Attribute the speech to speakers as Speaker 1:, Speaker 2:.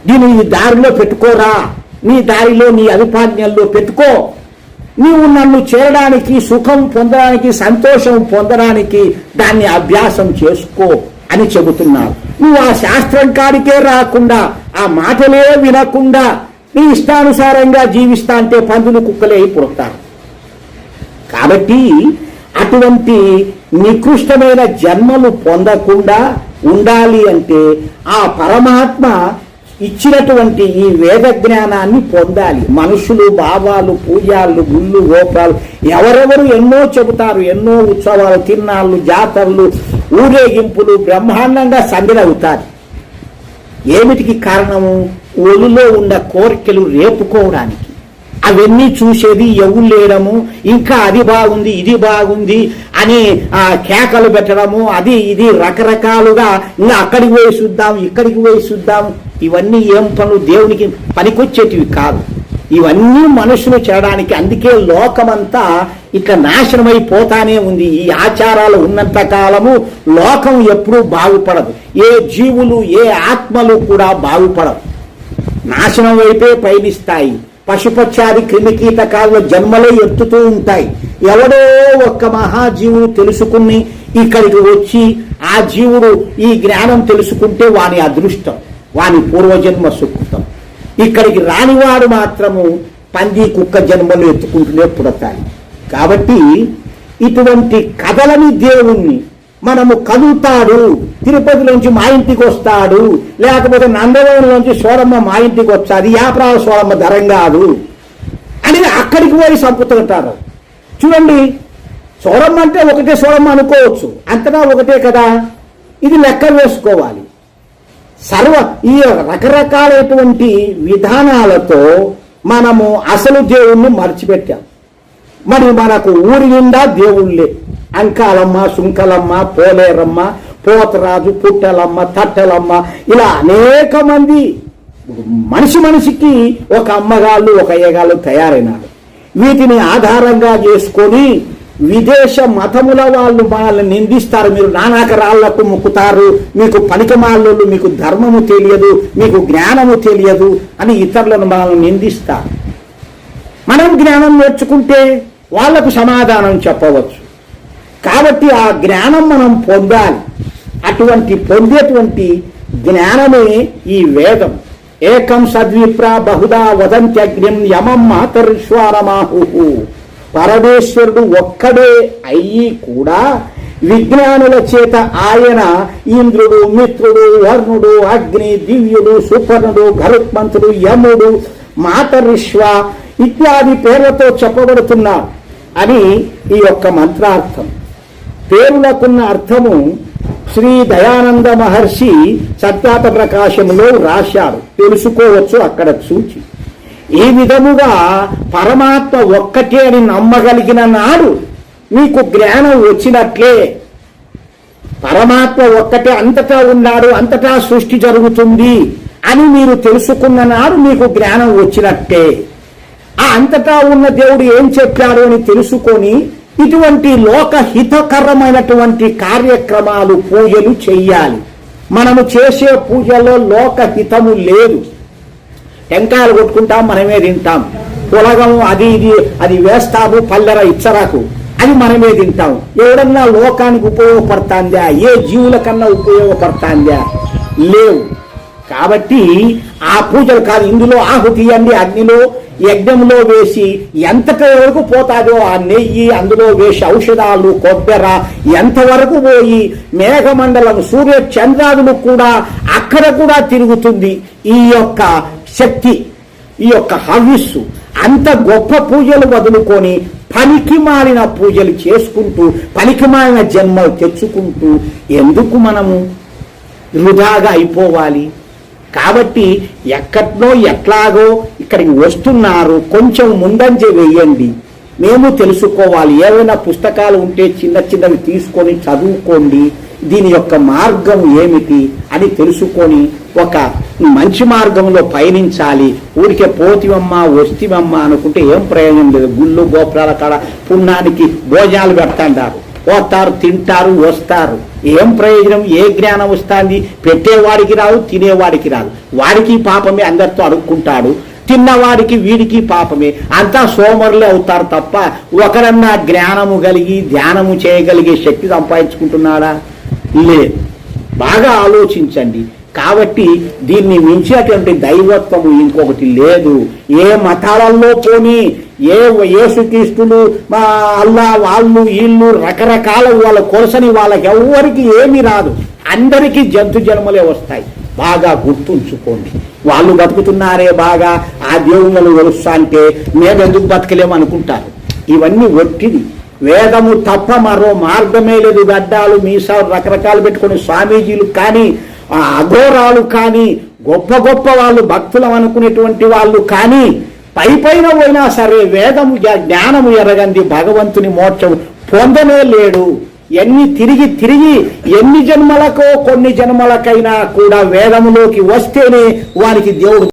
Speaker 1: దీన్ని ఈ దారిలో పెట్టుకోరా, నీ దారిలో నీ అభిపాజ్ఞల్లో పెట్టుకో, నీవు నన్ను చేరడానికి, సుఖం పొందడానికి, సంతోషం పొందడానికి దాన్ని అభ్యాసం చేసుకో అని చెబుతున్నారు. నువ్వు ఆ శాస్త్రం కాడికే రాకుండా, ఆ మాటలే వినకుండా నీ ఇష్టానుసారంగా జీవిస్తా అంటే పందులు కుక్కలే పుడతారు. కాబట్టి అటువంటి నికృష్టమైన జన్మలు పొందకుండా ఉండాలి అంటే ఆ పరమాత్మ ఇచ్చినటువంటి ఈ వేద జ్ఞానాన్ని పొందాలి. మనుషులు, బాబాలు, పూజాలు, గుళ్ళు, గోపురాలు ఎవరెవరు ఎన్నో చెబుతారు, ఎన్నో ఉత్సవాలు, తిరునాళ్ళు, జాతరలు, ఊరేగింపులు బ్రహ్మాండంగా సందడవుతారు. ఏమిటికి కారణము? ఒళ్ళులో ఉన్న కోరికలు రేపుకోవడానికి. అవన్నీ చూసేది ఎవరు లేడము, ఇంకా అది బాగుంది ఇది బాగుంది అని కేకలు పెట్టడము, అది ఇది రకరకాలుగా ఇంకా అక్కడికి పోయి చూద్దాం ఇక్కడికి పోయి చూద్దాం. ఇవన్నీ ఏం పనులు? దేవునికి పనికొచ్చేటివి కాదు. ఇవన్నీ మనుషులు చేయడానికి. అందుకే లోకమంతా ఇట్లా నాశనమైపోతానే ఉంది. ఈ ఆచారాలు ఉన్నంత కాలము లోకం ఎప్పుడూ బాగుపడదు. ఏ జీవులు, ఏ ఆత్మలు కూడా బాగుపడవు. నాశనం వైపే పయనిస్తాయి. పశుపక్షాది క్రిమికీటకాల జన్మలే ఎత్తుతూ ఉంటాయి. ఎవడో ఒక్క మహాజీవుడు తెలుసుకుని ఇక్కడికి వచ్చి ఆ జీవుడు ఈ జ్ఞానం తెలుసుకుంటే వాని అదృష్టం, వాని పూర్వజన్మ సుకృతం. ఇక్కడికి రానివాడు మాత్రము పంది కుక్క జన్మలు ఎత్తుకుంటూనే పుడతాయి. కాబట్టి ఇటువంటి కథలని దేవుణ్ణి మనము కదులుతాడు, తిరుపతిలోంచి మా ఇంటికి వస్తాడు, లేకపోతే నందవరంలోంచి సోరమ్మ మా ఇంటికి వచ్చాది, యాప్రాల సోరమ్మ ధరం కాదు అని అక్కడికి పోయి చంపుతుంటారు. చూడండి, సోరమ్మ అంటే ఒకటే సోరమ్మ అనుకోవచ్చు, అంతటా ఒకటే కదా. ఇది లెక్క వేసుకోవాలి. ఈ రకరకాలైనటువంటి విధానాలతో మనము అసలు దేవుణ్ణి మర్చిపెట్టాం. మరి మనకు ఊరి నిండా దేవుళ్ళే. అంకాలమ్మ, సుంకలమ్మ, పోలేరమ్మ, పోతరాజు, పుట్టెలమ్మ, తట్టెలమ్మ, ఇలా అనేక మంది మనిషికి ఒక అమ్మగాళ్ళు, ఒక అయ్యగాళ్ళు తయారైనారు. వీటిని ఆధారంగా చేసుకొని విదేశ మతముల వాళ్ళు మనల్ని నిందిస్తారు. మీరు నానాకరాళ్లకు మొక్కుతారు, మీకు పనికిమాళ్ళు, మీకు ధర్మము తెలియదు, మీకు జ్ఞానము తెలియదు అని ఇతరులను మనల్ని నిందిస్తారు. మనం జ్ఞానం నేర్చుకుంటే వాళ్లకు సమాధానం చెప్పవచ్చు. కాబట్టి ఆ జ్ఞానం మనం పొందాలి. అటువంటి పొందేటువంటి జ్ఞానమే ఈ వేదం. ఏకం సద్విప్ర బహుదా వదంత్యగ్నిం యమం మాతర్శ్వారమాహు. పరమేశ్వరుడు ఒక్కడే అయ్యి కూడా విజ్ఞానుల చేత ఆయన ఇంద్రుడు, మిత్రుడు, వర్ణుడు, అగ్ని, దివ్యుడు, సుపర్ణుడు, గరుత్మంతుడు, యముడు, మాతరిశ్వ ఇత్యాది పేర్లతో చెప్పబడుతున్నారు అని ఈ యొక్క మంత్రార్థం. పేరులకున్న అర్థము శ్రీ దయానంద మహర్షి సత్యాత ప్రకాశములో రాశారు, తెలుసుకోవచ్చు అక్కడ చూచి. ఈ విధముగా పరమాత్మ ఒక్కటే అని నమ్మగలిగిన నాడు మీకు జ్ఞానం వచ్చినట్లే. పరమాత్మ ఒక్కటే అంతటా ఉన్నాడు, అంతటా సృష్టి జరుగుతుంది అని మీరు తెలుసుకున్న నాడు మీకు జ్ఞానం వచ్చినట్టే. ఆ అంతటా ఉన్న దేవుడు ఏం చెప్పాడు అని తెలుసుకొని ఇటువంటి లోకహితకరమైనటువంటి కార్యక్రమాలు, పూజలు చెయ్యాలి. మనము చేసే పూజల్లో లోకహితము లేదు. టెంకాయలు కొట్టుకుంటాం, మనమే తింటాం. పొలగము అది ఇది అది వేస్తాము, పల్లెర ఇచ్చరాకు అది మనమే తింటాం. ఎవడన్నా లోకానికి ఉపయోగపడుతుందా? ఏ జీవుల కన్నా ఉపయోగపడుతుందా? లేవు. కాబట్టి ఆ పూజలు కాదు. ఇందులో ఆహుతి ఇవ్వండి, అగ్నిలో యజ్ఞంలో వేసి ఎంతటి వరకు పోతాదో ఆ నెయ్యి అందులో వేసి ఔషధాలు, కొబ్బెర ఎంతవరకు పోయి మేఘమండలం, సూర్య చంద్రాదులు కూడా అక్కడ కూడా తిరుగుతుంది ఈ యొక్క శక్తి, ఈ యొక్క హవిస్సు. అంత గొప్ప పూజలు వదులుకొని పనికి మాలిన పూజలు చేసుకుంటూ పనికి మాలిన జన్మలు తెచ్చుకుంటూ ఎందుకు మనము వృధాగా అయిపోవాలి? కాబట్టి ఎక్కడో ఎట్లాగో ఇక్కడికి వస్తున్నారు, కొంచెం ముందంజ వేయండి. మేము తెలుసుకోవాలి. ఏవైనా పుస్తకాలు ఉంటే చిన్న చిన్నవి తీసుకొని చదువుకోండి. దీని యొక్క మార్గం ఏమిటి అని తెలుసుకొని ఒక మంచి మార్గంలో పయనించాలి. ఊరికే పోతివమ్మ వస్తివమ్మ అనుకుంటే ఏం ప్రయోజనం లేదు. గుళ్ళు గోపురాల కాడ పుణ్యానికి భోజనాలు పెడతాంటారు, పోతారు, తింటారు, వస్తారు. ఏం ప్రయోజనం? ఏ జ్ఞానం వస్తుంది? పెట్టేవాడికి రాదు, తినేవాడికి రాదు. వాడికి పాపమే, అందరితో అడుక్కుంటాడు. తిన్నవాడికి వీడికి పాపమే. అంతా సోమరులే అవుతారు తప్ప ఒకరన్నా జ్ఞానము కలిగి ధ్యానము చేయగలిగే శక్తి సంపాదించుకుంటున్నాడా? లేదు. బాగా ఆలోచించండి. కాబట్టి దీన్ని మించినటువంటి దైవత్వము ఇంకొకటి లేదు. ఏ మతాలలో పోని, ఏ యేసుక్రీస్తులు, మా అల్లా, వాళ్ళు వీళ్ళు రకరకాల వాళ్ళ కొలసని వాళ్ళకి ఎవరికి ఏమీ రాదు. అందరికీ జంతు జన్మలే వస్తాయి. బాగా గుర్తుంచుకోండి. వాళ్ళు బతుకుతున్నారే బాగా, ఆ దేవుళ్ళను కొలుస్తా అంటే మేమెందుకు బతకలేము అనుకుంటారు. ఇవన్నీ ఒట్టిది. వేదము తప్ప మరో మార్గమే లేదు. గడ్డాలు మీసాలు రకరకాలు పెట్టుకుని స్వామీజీలు కానీ, అఘోరాలు కానీ, గొప్ప గొప్ప వాళ్ళు భక్తులం అనుకునేటువంటి వాళ్ళు కానీ పైన పోయినా సరే వేదము జ్ఞానము ఎరగంది భగవంతుని మోక్షం పొందనే లేడు. తిరిగి ఎన్ని జన్మలకో కొన్ని జన్మలకైనా కూడా వేదములోకి వస్తేనే వారికి దేవుడు